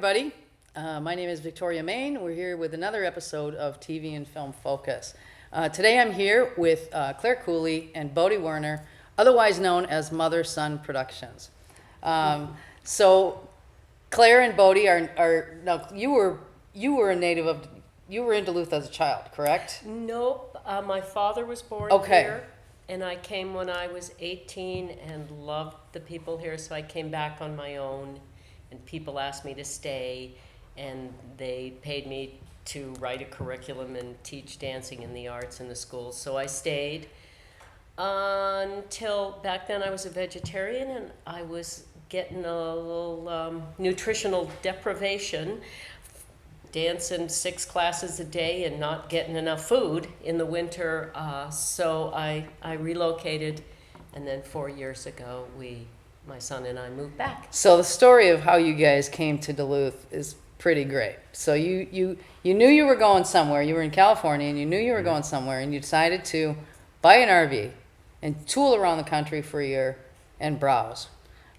everybody. My name is Victoria Main. We're here with another episode of TV and Film Focus. Today I'm here with Clare Cooley and Bodhi Werner, otherwise known as MotherSon Productions. So Clare and Bodhi are now you were a native of, you were in Duluth as a child, correct? Nope. My father was born Okay. here, and I came when I was 18 and loved the people here, so I came back on my own, and people asked me to stay, and they paid me to write a curriculum and teach dancing in the arts in the schools, so I stayed until back then I was a vegetarian, and I was getting a little nutritional deprivation, dancing 6 classes a day and not getting enough food in the winter. So I relocated, and then 4 years ago, my son and I moved back. So the story of how you guys came to Duluth is pretty great. So you knew you were going somewhere. You were in California, and you knew you were going somewhere, and you decided to buy an RV and tool around the country for a year and browse.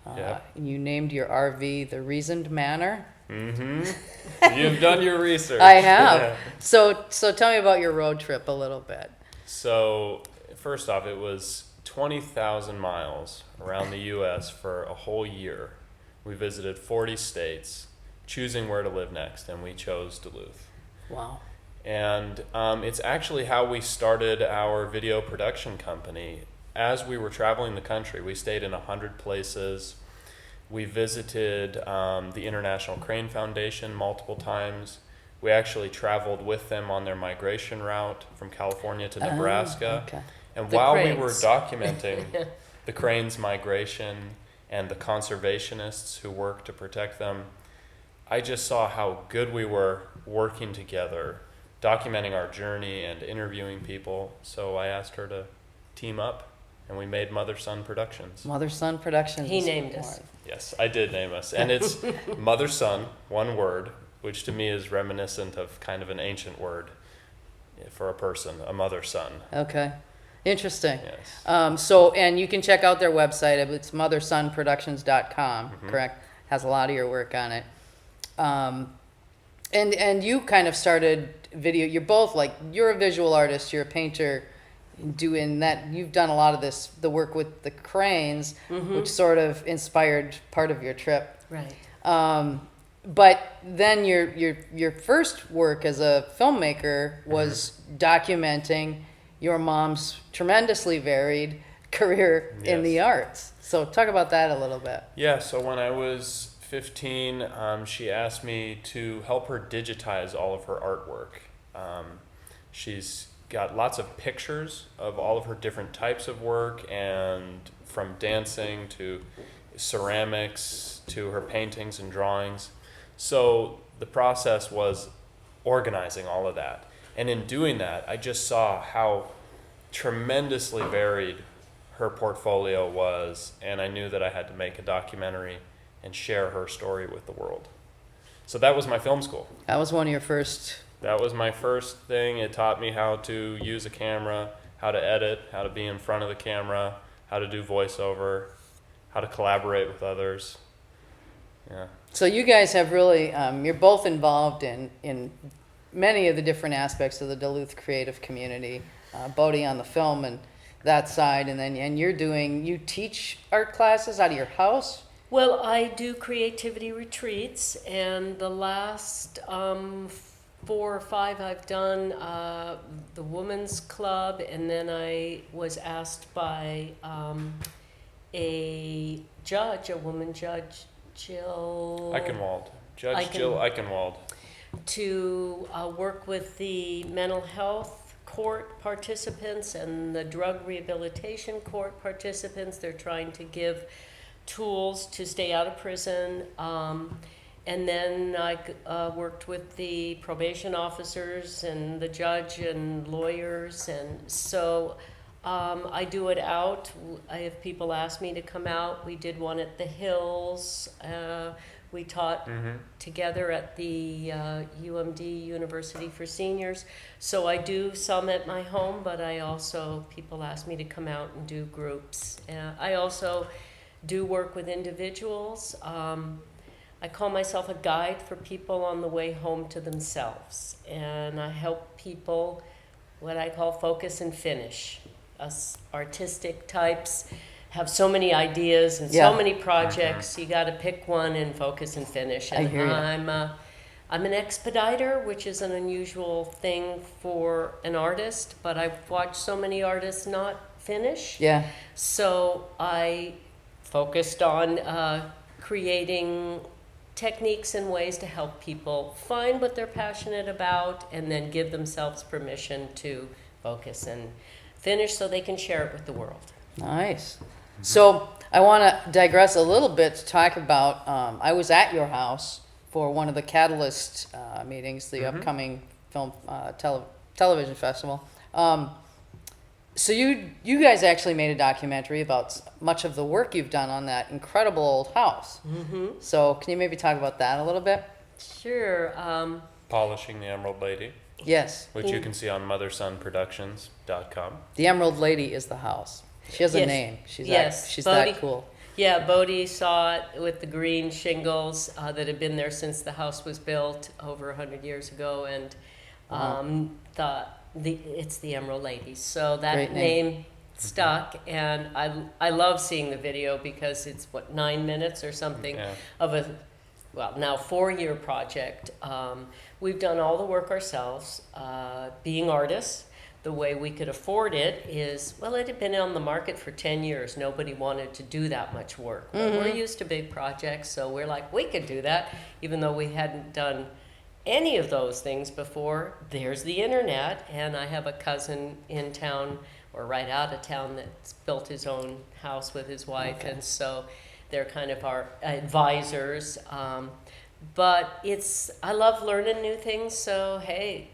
And you named your RV the Reasoned Manor. Mm-hmm. You've done your research. I have. Yeah. So tell me about your road trip a little bit. So first off, it was 20,000 miles around the U.S. for a whole year. We visited 40 states, choosing where to live next, and we chose Duluth. Wow. And it's actually how we started our video production company. As we were traveling the country, we stayed in 100 places. We visited the International Crane Foundation multiple times. We actually traveled with them on their migration route from California to Nebraska. Okay. And The while cranes. we were documenting the cranes' migration and the conservationists who work to protect them, I just saw how good we were working together, documenting our journey and interviewing people. So I asked her to team up, and we made MotherSon Productions. MotherSon Productions. He named us. Yes, I did name us. And it's MotherSon, one word, which to me is reminiscent of kind of an ancient word for a person, a mother-son. Okay. Interesting. Yes. And you can check out their website. It's mothersonproductions.com, correct? Has a lot of your work on it. And you kind of started video. You're both you're a visual artist, you're a painter. Doing that, you've done a lot of the work with the cranes, which sort of inspired part of your trip. Right. But then your first work as a filmmaker was documenting your mom's tremendously varied career in the arts. So talk about that a little bit. Yeah, so when I was 15, she asked me to help her digitize all of her artwork. She's got lots of pictures of all of her different types of work, and from dancing to ceramics to her paintings and drawings. So the process was organizing all of that. And in doing that, I just saw how tremendously varied her portfolio was, and I knew that I had to make a documentary and share her story with the world. So that was my film school. That was one of your first. That was my first thing. It taught me how to use a camera, how to edit, how to be in front of the camera, how to do voiceover, how to collaborate with others. Yeah. So you guys have really, you're both involved in many of the different aspects of the Duluth creative community. Bodhi on the film and that side, and you teach art classes out of your house? Well, I do creativity retreats, and the last 4 or 5 I've done the Women's Club, and then I was asked by a woman judge, Jill Eichenwald. Jill Eichenwald. To work with the mental health court participants and the drug rehabilitation court participants. They're trying to give tools to stay out of prison. And then I worked with the probation officers and the judge and lawyers. And so I do it out. I have people ask me to come out. We did one at the Hills. We taught together at the UMD, University for Seniors. So I do some at my home, but people ask me to come out and do groups. I also do work with individuals. I call myself a guide for people on the way home to themselves. And I help people, what I call focus and finish. Us artistic types have so many ideas and Yeah. so many projects. You got to pick one and focus and finish. And I hear you. I'm an expediter, which is an unusual thing for an artist, but I've watched so many artists not finish. Yeah. So I focused on creating techniques and ways to help people find what they're passionate about and then give themselves permission to focus and finish so they can share it with the world. Nice. So I want to digress a little bit to talk about, I was at your house for one of the Catalyst meetings, the upcoming film television festival. So you guys actually made a documentary about much of the work you've done on that incredible old house. So can you maybe talk about that a little bit? Sure. Polishing the Emerald Lady, Yes. which you can see on MotherSonProductions.com. The Emerald Lady is the house. She has a Yes. name. She's Yes. she's Bodhi- that cool. Yeah, Bodhi saw it with the green shingles that had been there since the house was built over 100 years ago, and thought it's the Emerald Lady. So that Great name. name stuck, and I love seeing the video because it's 9 minutes or something Yeah. of a now 4-year project. We've done all the work ourselves, being artists. The way we could afford it is, it had been on the market for 10 years. Nobody wanted to do that much work. But we're used to big projects, so we're like, we could do that, even though we hadn't done any of those things before. There's the internet, and I have a cousin in town, or right out of town, that's built his own house with his wife, and so they're kind of our advisors. But I love learning new things, so hey,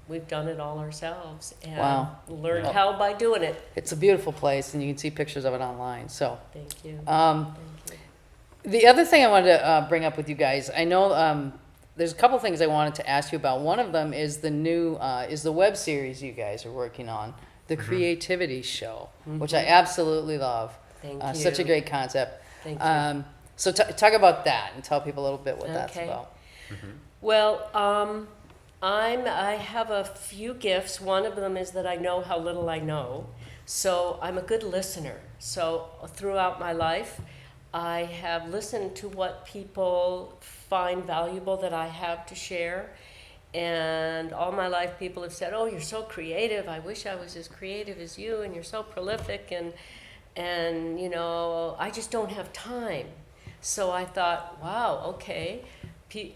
we've done it all ourselves and Wow. learned Yeah. how by doing it. It's a beautiful place, and you can see pictures of it online. So Thank you. Um, Thank you. the other thing I wanted to bring up with you guys, I know there's a couple things I wanted to ask you about. One of them is the web series you guys are working on, the Creativity Show, which I absolutely love. Thank Such a you. great concept. Thank you. So talk about that and tell people a little bit what that's Okay. about. Well, I have a few gifts. One of them is that I know how little I know. So I'm a good listener. So throughout my life, I have listened to what people find valuable that I have to share. And all my life, people have said, "Oh, you're so creative. I wish I was as creative as you, and you're so prolific, and I just don't have time." So I thought, wow, okay.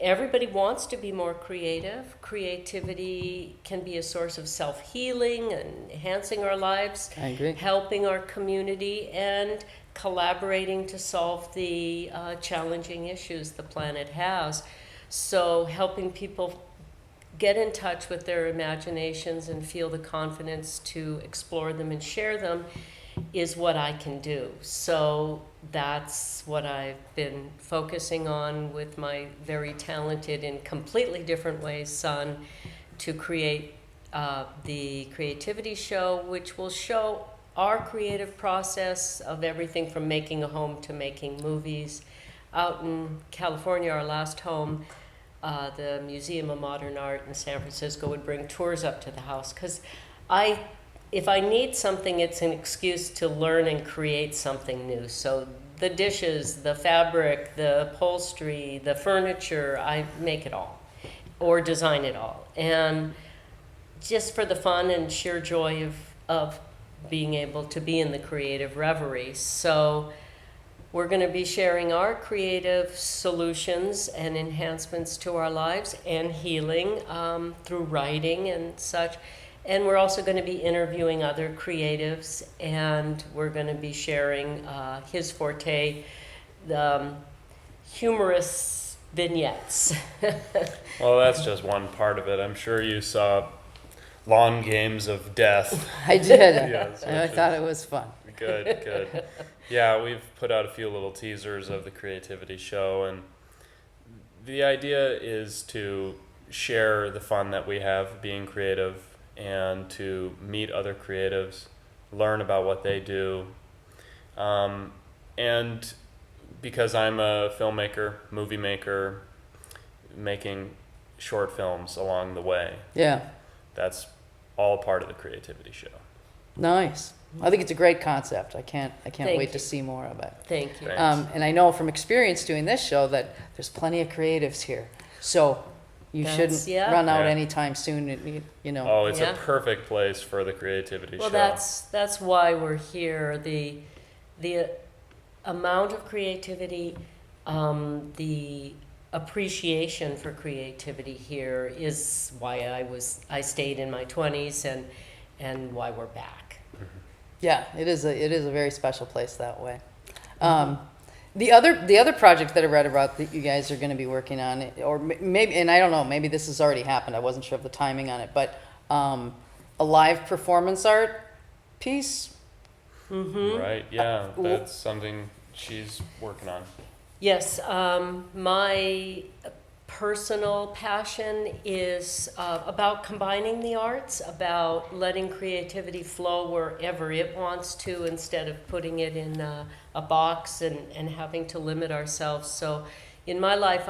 Everybody wants to be more creative. Creativity can be a source of self-healing and enhancing our lives, I agree. helping our community, and collaborating to solve the challenging issues the planet has. So helping people get in touch with their imaginations and feel the confidence to explore them and share them is what I can do. So that's what I've been focusing on with my very talented, in completely different ways, son, to create the Creativity Show, which will show our creative process of everything from making a home to making movies. Out in California, our last home, the Museum of Modern Art in San Francisco would bring tours up to the house, because if I need something, it's an excuse to learn and create something new. So the dishes, the fabric, the upholstery, the furniture, I make it all or design it all. And just for the fun and sheer joy of being able to be in the creative reverie. So we're going to be sharing our creative solutions and enhancements to our lives and healing through writing and such. And we're also going to be interviewing other creatives, and we're going to be sharing his forte, the humorous vignettes. Well, that's just one part of it. I'm sure you saw Long Games of Death. I did. Yes, I which thought is it was fun. good. Yeah, we've put out a few little teasers of the Creativity Show, and the idea is to share the fun that we have being creative and to meet other creatives, learn about what they do, and because I'm a filmmaker, movie maker, making short films along the way. Yeah. That's all part of the creativity show. Nice. I think it's a great concept. I can't Thank wait you. to see more of it. Thank you. Thanks. And I know from experience doing this show that there's plenty of creatives here. So you That's- shouldn't yeah. run out Yeah. anytime soon, you know. Oh, it's Yeah. a perfect place for the creativity Well, show. that's why we're here. The amount of creativity, the appreciation for creativity here is why I stayed in my 20s and why we're back. Yeah, it is a very special place that way. The other project that I read about that you guys are going to be working on, or maybe, and I don't know, maybe this has already happened. I wasn't sure of the timing on it, but a live performance art piece. Right, yeah, that's something she's working on. Yes, my personal passion is about combining the arts, about letting creativity flow wherever it wants to instead of putting it in a box and having to limit ourselves. So in my life,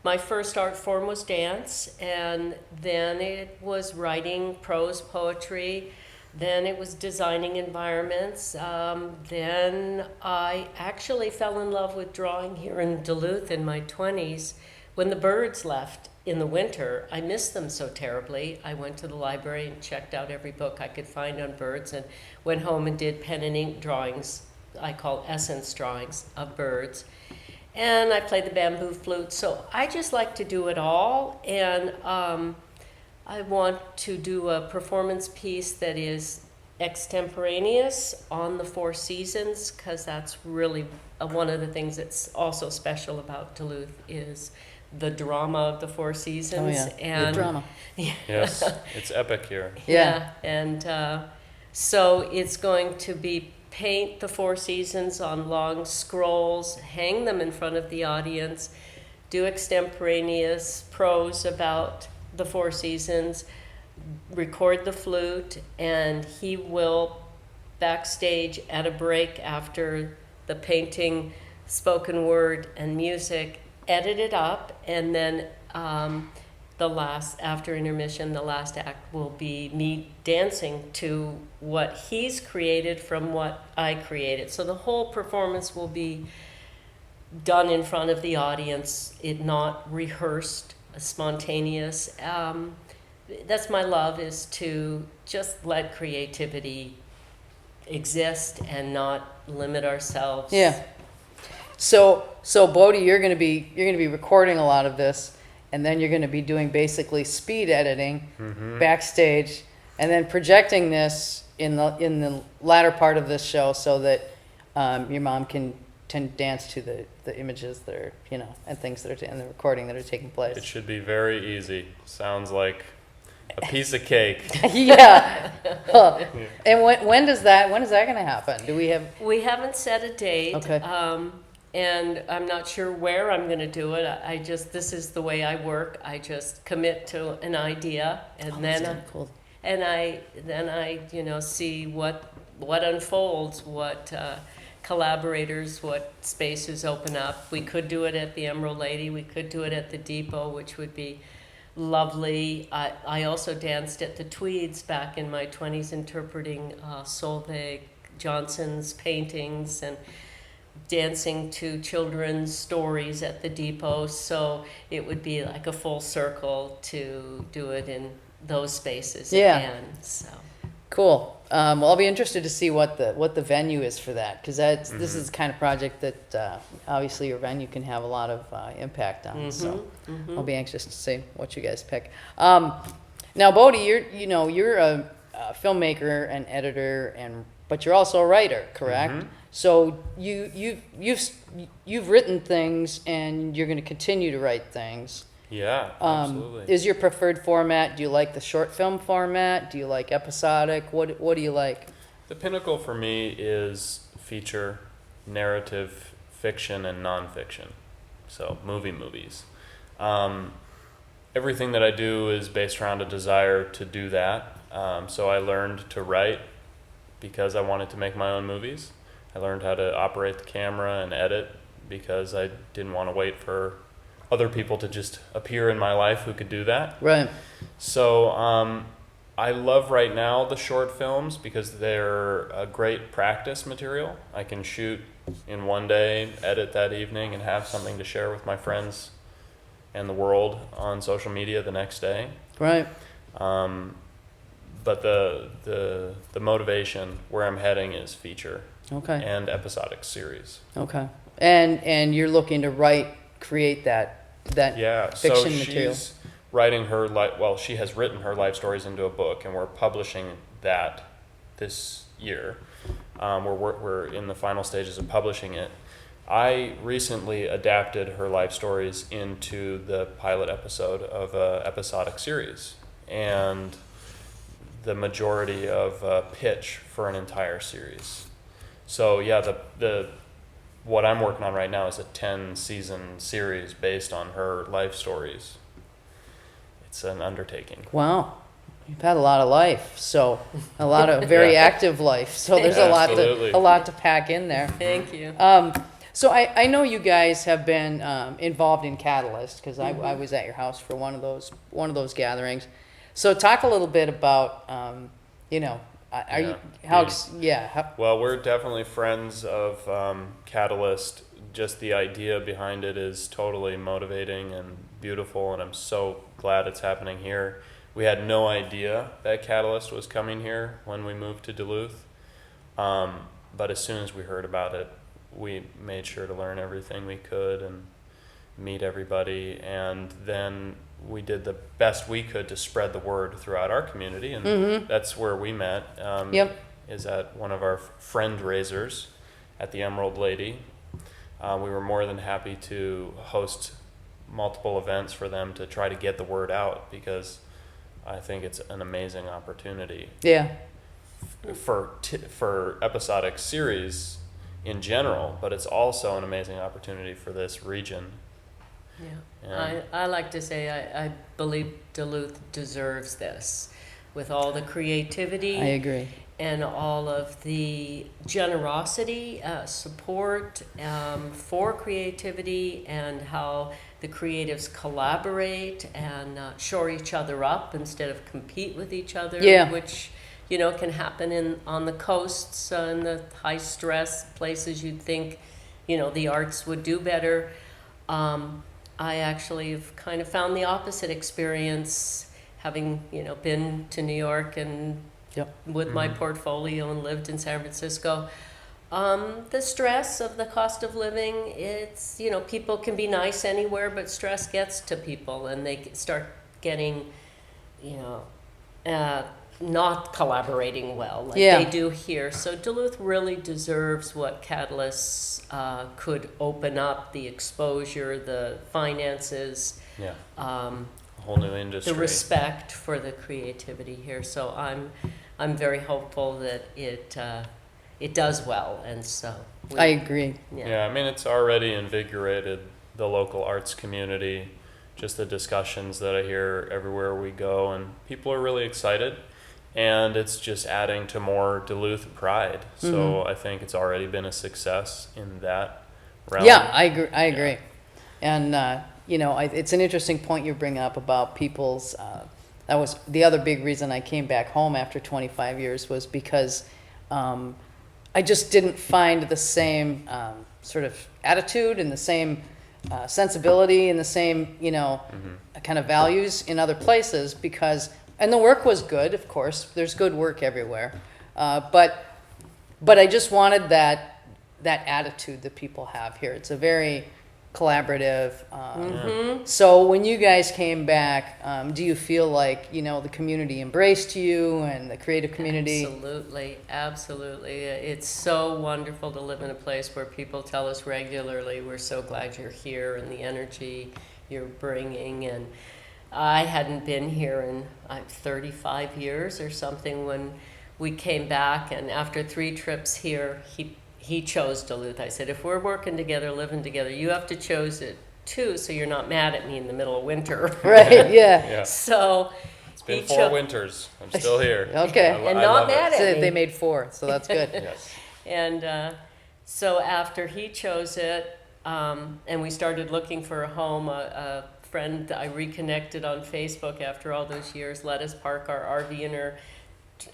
my first art form was dance, and then it was writing prose poetry. Then it was designing environments. Then I actually fell in love with drawing here in Duluth in my 20s. When the birds left in the winter, I missed them so terribly. I went to the library and checked out every book I could find on birds and went home and did pen and ink drawings, I call essence drawings of birds. And I played the bamboo flute. So I just like to do it all. And I want to do a performance piece that is extemporaneous on the Four Seasons, because that's really one of the things that's also special about Duluth is the drama of the Four Seasons. Oh yeah, And good drama. Yes, it's epic here. Yeah. and so it's going to be paint the Four Seasons on long scrolls, hang them in front of the audience, do extemporaneous prose about the Four Seasons, record the flute, and he will backstage at a break after the painting, spoken word, and music, edit it up, and then after intermission, the last act will be me dancing to what he's created from what I created. So the whole performance will be done in front of the audience, it not rehearsed, spontaneous. That's my love, is to just let creativity exist and not limit ourselves. Yeah. So Bodhi, you're gonna be recording a lot of this, and then you're gonna be doing basically speed editing backstage, and then projecting this in the latter part of this show, so that your mom can dance to the images that are, and things that are in the recording that are taking place. It should be very easy. Sounds like a piece of cake. Yeah. Huh. And when is that going to happen? Do we have? We haven't set a date. Okay. And I'm not sure where I'm going to do it. This is the way I work. I just commit to an idea, and then Cool. and I see what unfolds, what collaborators, what spaces open up. We could do it at the Emerald Lady. We could do it at the Depot, which would be lovely. I also danced at the Tweeds back in my 20s, interpreting Solveig Johnson's paintings and dancing to children's stories at the Depot. So it would be like a full circle to do it in those spaces again. So. Cool. Well, I'll be interested to see what the venue is for that, because this is the kind of project that obviously your venue can have a lot of impact on. So I'll be anxious to see what you guys pick. Now, Bodhi, you're a filmmaker and editor, but you're also a writer, correct? So you've written things, and you're going to continue to write things. Yeah, absolutely. Is your preferred format? Do you like the short film format? Do you like episodic? What do you like? The pinnacle for me is feature, narrative, fiction, and nonfiction. So movies. Everything that I do is based around a desire to do that. So I learned to write because I wanted to make my own movies. I learned how to operate the camera and edit because I didn't want to wait for other people to just appear in my life who could do that. Right. So I love right now the short films because they're a great practice material. I can shoot in one day, edit that evening, and have something to share with my friends and the world on social media the next day. Right. But the motivation where I'm heading is feature Okay. and episodic series. Okay. And you're looking to create that Yeah, fiction so material. she's writing her life. Well, she has written her life stories into a book, and we're publishing that this year. We're in the final stages of publishing it. I recently adapted her life stories into the pilot episode of a episodic series, and the majority of a pitch for an entire series. So yeah, the what I'm working on right now is a 10-season series based on her life stories. It's an undertaking. Wow. You've had a lot of life, so a lot of very Yeah. active life. So there's Absolutely. a lot to pack in there. Thank you. So I know you guys have been involved in Catalyst because I was at your house for one of those gatherings. So talk a little bit about are you Well, we're definitely friends of Catalyst. Just the idea behind it is totally motivating and beautiful, and I'm so glad it's happening here. We had no idea that Catalyst was coming here when we moved to Duluth, but as soon as we heard about it, we made sure to learn everything we could and meet everybody, and then we did the best we could to spread the word throughout our community, and that's where we met. Yep. Is at one of our friend raisers at the Emerald Lady. We were more than happy to host multiple events for them to try to get the word out, because I think it's an amazing opportunity for episodic series in general, but it's also an amazing opportunity for this region. Yeah. I like to say I believe Duluth deserves this, with all the creativity. I agree. And all of the generosity, support for creativity, and how the creatives collaborate and shore each other up instead of compete with each other, Yeah. which can happen on the coasts, in the high stress places. You'd think the arts would do better. I actually have kind of found the opposite experience, having been to New York and with my portfolio and lived in San Francisco. The stress of the cost of living, it's, people can be nice anywhere, but stress gets to people and they start getting, not collaborating well like they do here. So Duluth really deserves what Catalyst could open up, the exposure, the finances, A whole new industry. the respect for the creativity here. So I'm very hopeful that it does well, and so I agree. Yeah, I mean, it's already invigorated the local arts community. Just the discussions that I hear everywhere we go, and people are really excited, and it's just adding to more Duluth pride. So I think it's already been a success in that realm. Yeah, I agree. And it's an interesting point you bring up about people's. That was the other big reason I came back home after 25 years, was because I just didn't find the same sort of attitude and the same sensibility and the same, kind of values in other places, and the work was good, of course. There's good work everywhere. But I just wanted that attitude that people have here. It's a very collaborative. So when you guys came back, do you feel like, the community embraced you and the creative community? Absolutely. It's so wonderful to live in a place where people tell us regularly, we're so glad you're here, and the energy you're bringing. And I hadn't been here in 35 years or something when we came back, and after 3 trips here, he chose Duluth. I said, if we're working together, living together, you have to choose it too, so you're not mad at me in the middle of winter. Right, yeah. Yeah. So It's been 4 winters. I'm still here. Okay. And I not love mad it. at So me. they made 4, so that's good. Yes. And so after he chose it, and we started looking for a home. A friend I reconnected on Facebook after all those years let us park our RV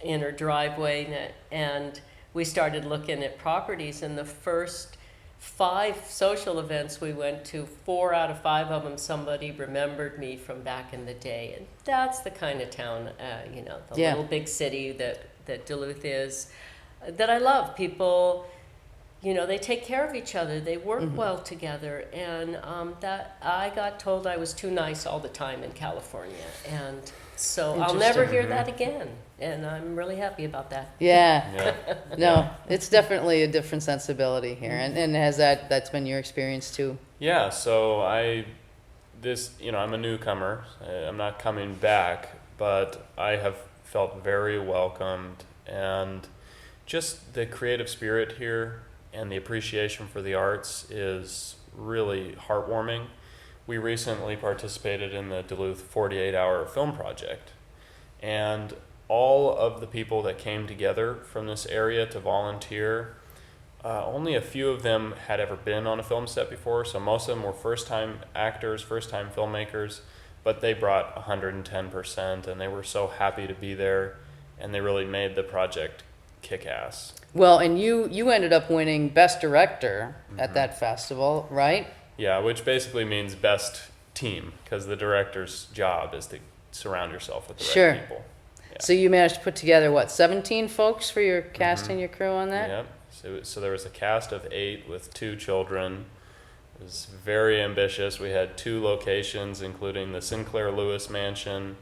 in her driveway, and we started looking at properties. And the first 5 social events we went to, 4 out of 5 of them, somebody remembered me from back in the day. And that's the kind of town, you know, the Yeah. little big city that Duluth is, that I love. People, you know, they take care of each other. They work well together. And that I got told I was too nice all the time in California. And so I'll never hear that again. And I'm really happy about that. Yeah. Yeah. No, it's definitely a different sensibility here. And has that's been your experience too? Yeah, so I'm a newcomer. I'm not coming back, but I have felt very welcomed, and just the creative spirit here and the appreciation for the arts is really heartwarming. We recently participated in the Duluth 48-hour film project, and all of the people that came together from this area to volunteer, only a few of them had ever been on a film set before, so most of them were first-time actors, first-time filmmakers, but they brought 110%, and they were so happy to be there, and they really made the project kick-ass. Well, and you ended up winning Best Director at that festival, right? Yeah, which basically means best team, because the director's job is to surround yourself with the Sure. right people. Yeah. So you managed to put together, what, 17 folks for your cast and your crew on that? Yep. So there was a cast of 8 with 2 children. It was very ambitious. We had 2 locations, including the Sinclair Lewis Mansion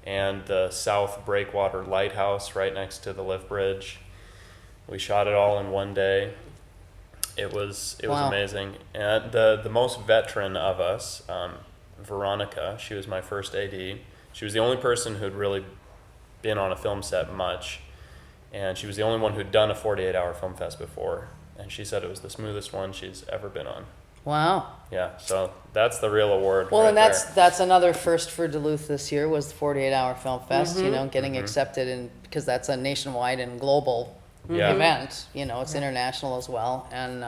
and the South Breakwater Lighthouse right next to the lift bridge. We shot it all in one day. It was Wow. amazing. And the most veteran of us, Veronica, she was my first AD. She was the only person who'd really been on a film set much, and she was the only one who'd done a 48-hour film fest before, and she said it was the smoothest one she's ever been on. Wow. Yeah, so that's the real award. Well, right and there. that's another first for Duluth this year was the 48-hour film fest, you know, getting accepted in, because that's a nationwide and global Yeah. event, you know, it's international as well. And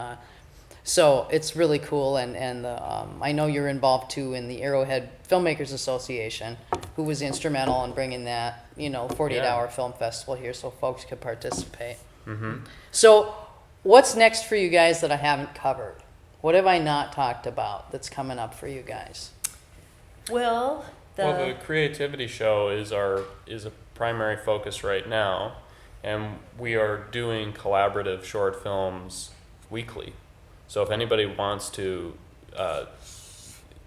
so it's really cool. And I know you're involved too in the Arrowhead Filmmakers Association, who was instrumental in bringing that, you know, 48-hour film festival here so folks could participate. So what's next for you guys that I haven't covered? What have I not talked about that's coming up for you guys? Well, the creativity show is a primary focus right now, and we are doing collaborative short films weekly. So if anybody wants to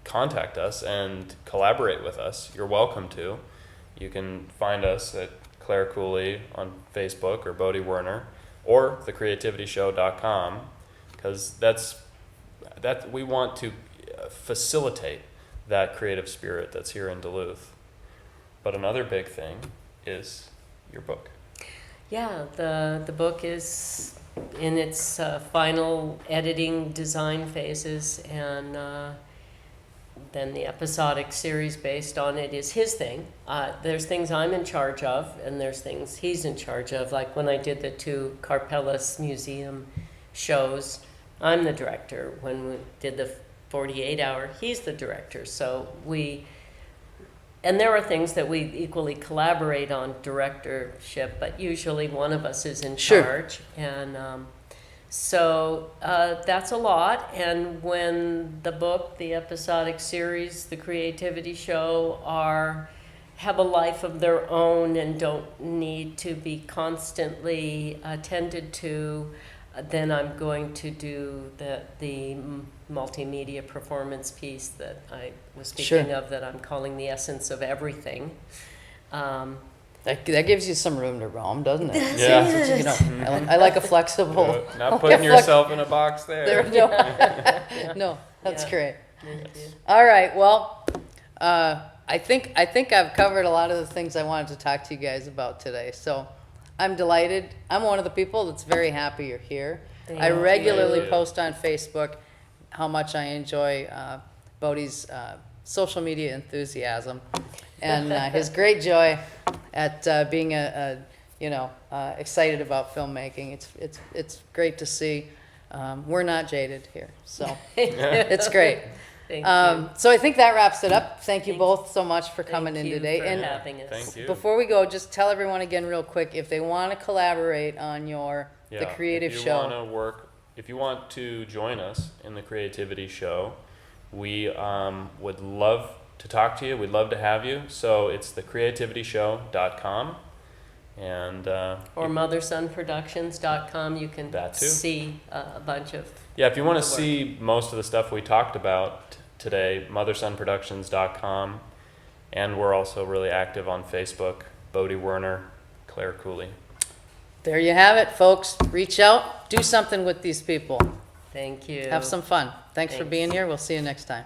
contact us and collaborate with us, you're welcome to. You can find us at Clare Cooley on Facebook or Bodhi Werner or thecreativityshow.com, because that we want to facilitate that creative spirit that's here in Duluth. But another big thing is your book. Yeah, the book is in its final editing design phases, and then the episodic series based on it is his thing. There's things I'm in charge of, and there's things he's in charge of. Like when I did the 2 Carpellas Museum shows, I'm the director. When we did the 48-hour, he's the director. So and there are things that we equally collaborate on directorship, but usually one of us is in charge. And so that's a lot. And when the book, the episodic series, the creativity show have a life of their own and don't need to be constantly attended to, then I'm going to do the multimedia performance piece that I was speaking of, that I'm calling The Essence of Everything. That gives you some room to roam, doesn't it? Yeah. You know, I like a flexible. Not putting yourself in a box there. No, that's Yeah. great. Thank you. All right. Well, I think I've covered a lot of the things I wanted to talk to you guys about today. So I'm delighted. I'm one of the people that's very happy you're here. Thank I you. regularly Yeah. post on Facebook how much I enjoy Bodhi's social media enthusiasm and his great joy at being excited about filmmaking. It's great to see. We're not jaded here, so it's great. Thank you. So I think that wraps it up. Thank you Thank- both so much for coming Thank in you today. for And having us. Thank you. before we go, just tell everyone again real quick, if they want to collaborate on the creative show. If you want to join us in the creativity show, we would love to talk to you. We'd love to have you. So it's thecreativityshow.com. And Or MotherSonProductions.com. You can That too. see a bunch of. yeah, if you want to the work. see most of the stuff we talked about today, MotherSonProductions.com. And we're also really active on Facebook, Bodhi Werner, Clare Cooley. There you have it, folks. Reach out, do something with these people. Thank you. Have some fun. Thanks for Thanks. being here. We'll see you next time.